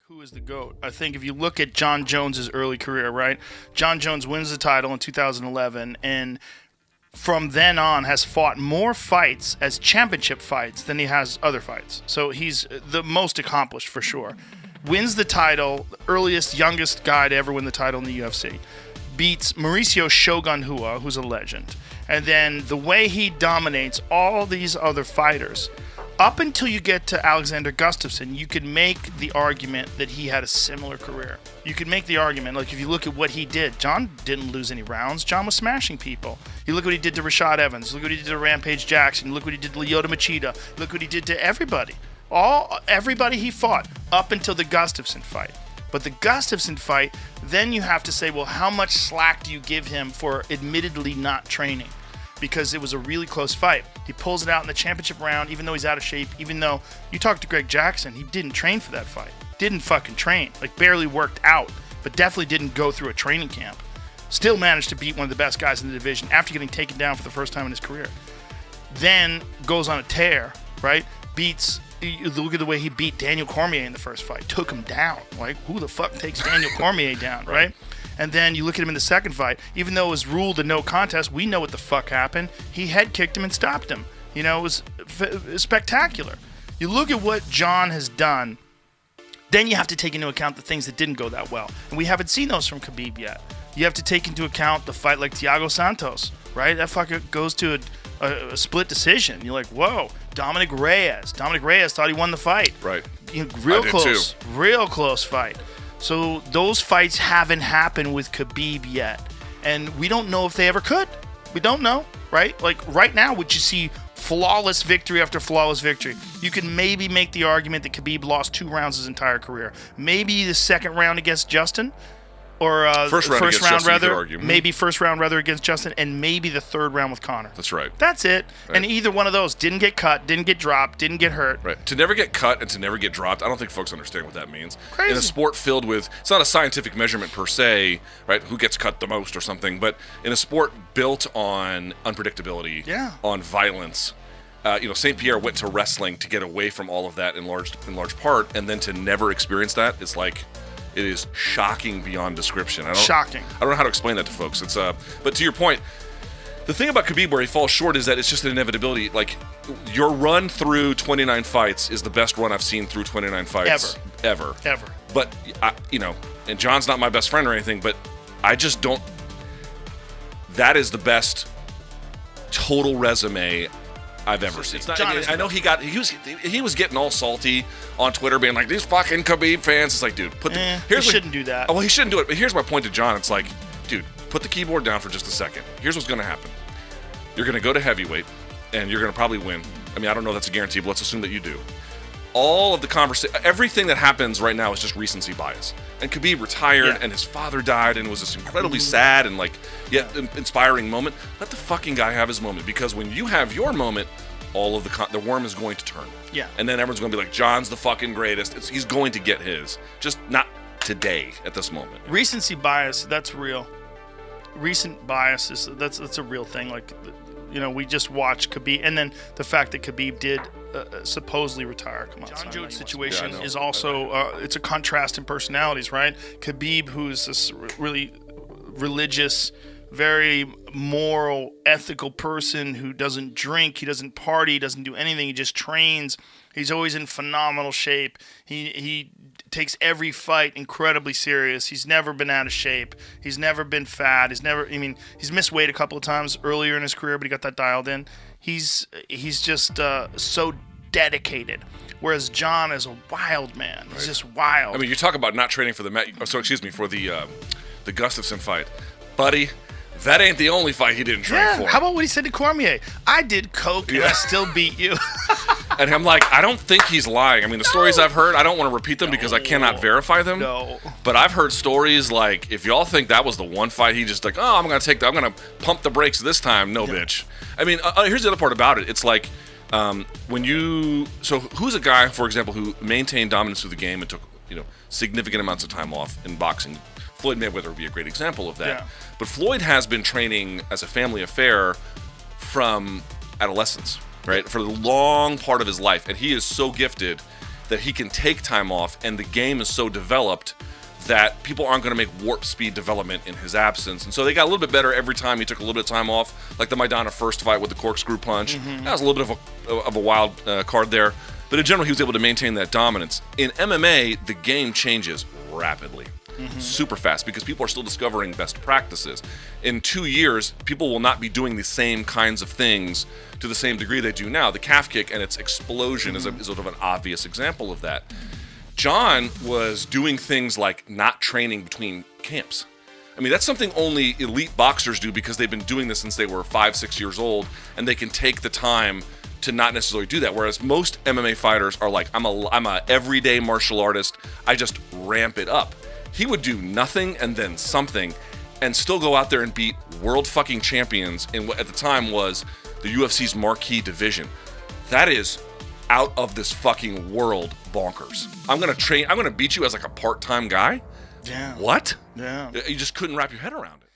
who is the GOAT. I think if you look at Jon Jones' early career, right? Jon Jones wins the title in 2011, and from then on has fought more fights as championship fights than he has other fights. So he's the most accomplished for sure. Wins the title, the earliest, youngest guy to ever win the title in the UFC. Beats Mauricio Shogun Rua, who's a legend. And then the way he dominates all these other fighters, up until you get to Alexander Gustafsson, you could make the argument that he had a similar career. You could make the argument, like if you look at what he did, Jon didn't lose any rounds. Jon was smashing people. You look what he did to Rashad Evans. Look what he did to Rampage Jackson. Look what he did to Lyoto Machida. Look what he did to everybody. Everybody he fought up until the Gustafsson fight. But the Gustafsson fight, then you have to say, well, how much slack do you give him for admittedly not training? Because it was a really close fight. He pulls it out in the championship round, even though he's out of shape, even though you talk to Greg Jackson, he didn't train for that fight. Didn't fucking train. Like, barely worked out, but definitely didn't go through a training camp. Still managed to beat one of the best guys in the division after getting taken down for the first time in his career. Then goes on a tear, right? Look at the way he beat Daniel Cormier in the first fight. Took him down. Like, who the fuck takes Daniel Cormier down, right? And then you look at him in the second fight, even though it was ruled a no contest, we know what the fuck happened. He head kicked him and stopped him. You know, it was spectacular. You look at what Jon has done, then you have to take into account the things that didn't go that well. And we haven't seen those from Khabib yet. You have to take into account the fight like Thiago Santos, right? That fucker goes to a split decision. You're like, whoa, Dominic Reyes. Dominic Reyes thought he won the fight. Right. You know, real close fight. So those fights haven't happened with Khabib yet. And we don't know if they ever could. We don't know, right? Like right now, would you see flawless victory after flawless victory? You can maybe make the argument that Khabib lost 2 rounds his entire career. Maybe the second round against Justin. Or first round rather, maybe first round rather against Justin, and maybe the third round with Conor. That's right. That's it. Right. And either one of those didn't get cut, didn't get dropped, didn't get hurt. Right. To never get cut and to never get dropped, I don't think folks understand what that means. Crazy. In a sport filled with, it's not a scientific measurement per se, right? Who gets cut the most or something, but in a sport built on unpredictability, on violence. St. Pierre went to wrestling to get away from all of that in large part, and then to never experience that, it's like. It is shocking beyond description. Shocking. I don't know how to explain that to folks. It's but to your point, the thing about Khabib where he falls short is that it's just an inevitability. Like your run through 29 fights is the best run I've seen through 29 fights ever. But and Jon's not my best friend or anything, but I just don't. That is the best total resume I've ever seen. I know he was getting all salty on Twitter, being like, these fucking Khabib fans. It's like, dude, he shouldn't do that. Oh, well, he shouldn't do it. But here's my point to Jon. It's like, dude, put the keyboard down for just a second. Here's what's going to happen. You're going to go to heavyweight, and you're going to probably win. I mean, I don't know if that's a guarantee, but let's assume that you do. All of the conversation, everything that happens right now is just recency bias. And Khabib retired, and his father died, and it was this incredibly sad and yet inspiring moment. Let the fucking guy have his moment, because when you have your moment, all of the worm is going to turn. Yeah. And then everyone's going to be like, Jon's the fucking greatest. He's going to get his, just not today at this moment. Recency bias, that's real. Recent bias that's a real thing. Like, we just watched Khabib, and then the fact that Khabib did supposedly retire. Come on, Jon Jones' situation is also it's a contrast in personalities, right? Khabib, who's this really religious, very moral, ethical person who doesn't drink, he doesn't party, he doesn't do anything, he just trains. He's always in phenomenal shape. He takes every fight incredibly serious. He's never been out of shape. He's never been fat. He's missed weight a couple of times earlier in his career, but he got that dialed in. He's just so dedicated. Whereas Jon is a wild man. He's just wild. I mean, you talk about not training for the Gustafsson fight, buddy. That ain't the only fight he didn't train for. How about what he said to Cormier? I did coke and I still beat you. And I'm like, I don't think he's lying. I mean, the stories I've heard, I don't want to repeat them because I cannot verify them. No. But I've heard stories like, if y'all think that was the one fight, he just like, I'm going to pump the brakes this time. No, bitch. I mean, here's the other part about it. It's like, who's a guy, for example, who maintained dominance through the game and took, significant amounts of time off in boxing? Floyd Mayweather would be a great example of that. Yeah. But Floyd has been training as a family affair from adolescence, right? For the long part of his life. And he is so gifted. that he can take time off, and the game is so developed that people aren't going to make warp speed development in his absence. And so they got a little bit better every time he took a little bit of time off, like the Maidana first fight with the corkscrew punch. That was a little bit of a wild card there. But in general, he was able to maintain that dominance. In MMA, the game changes rapidly, super fast, because people are still discovering best practices. In 2 years, people will not be doing the same kinds of things to the same degree they do now. The calf kick and its explosion is sort of an obvious example of that. John was doing things like not training between camps. I mean, that's something only elite boxers do because they've been doing this since they were 5-6 years old, and they can take the time to not necessarily do that. Whereas most MMA fighters are like, I'm a everyday martial artist. I just ramp it up. He would do nothing and then something, and still go out there and beat world fucking champions in what at the time was the UFC's marquee division. That is out of this fucking world bonkers. I'm gonna beat you as like a part-time guy? Yeah. What? Yeah. You just couldn't wrap your head around it.